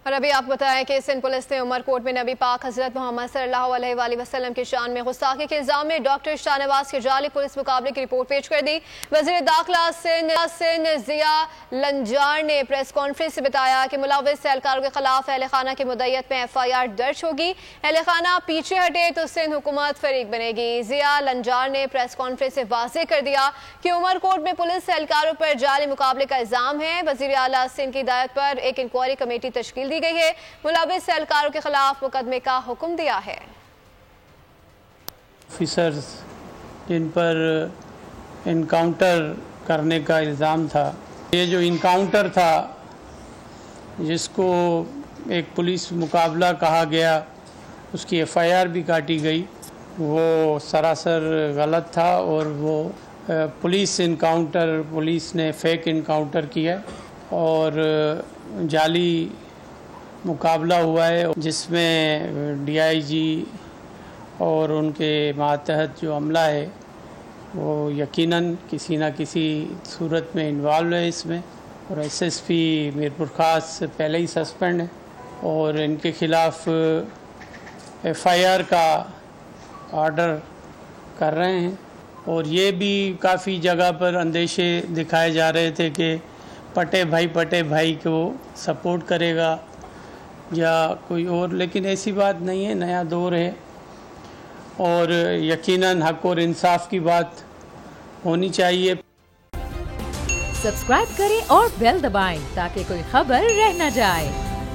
और अभी आपको बताएं कि सिंध पुलिस ने उमरकोट में नबी पाक हजरत मोहम्मद सल्लल्लाहु अलैहि वसल्लम की शान में गुस्ताखी के इल्जाम में डॉक्टर शाहनवाज के जाली पुलिस मुकाबले की रिपोर्ट पेश कर दी। वजीर दाखिला सिंध जिया लंजार ने प्रेस कॉन्फ्रेंस से बताया कि मुलविस एहलकारों के खिलाफ अहल खाना की मुद्दत में FIR दर्ज होगी। अहल खाना पीछे हटे तो सिंध हुकूमत फरीक बनेगी। जिया लंजार ने प्रेस कॉन्फ्रेंस से वाज़ेह कर दिया कि उमरकोट में पुलिस एहलकारों पर जाली मुकाबले का इल्जाम है। वजीर आला सिंध की हिदायत पर एक इंक्वायरी कमेटी तश्कील दी गई है। मुलविस एहलकारों के खिलाफ मुकदमे का हुक्म दिया है। ऑफिसर्स जिन पर इनकाउंटर करने का इल्ज़ाम था, ये जो इनकाउंटर था जिसको एक पुलिस मुकाबला कहा गया, उसकी FIR भी काटी गई, वो सरासर गलत था और वो पुलिस इनकाउंटर, पुलिस ने फेक इनकाउंटर किया और जाली मुकाबला हुआ है जिसमें DIG और उनके मातहत जो अमला है वो यकीनन किसी न किसी सूरत में इन्वॉल्व है इसमें। और SSP मीरपुर ख़ास पहले ही सस्पेंड है और इनके ख़िलाफ़ FIR का ऑर्डर कर रहे हैं। और ये भी काफ़ी जगह पर अंदेशे दिखाए जा रहे थे कि पटे भाई को सपोर्ट करेगा या कोई और, लेकिन ऐसी बात नहीं है। नया दौर है और यकीनन हक और इंसाफ की बात होनी चाहिए। सब्सक्राइब करें और बेल दबाएं ताकि कोई खबर रह न जाए।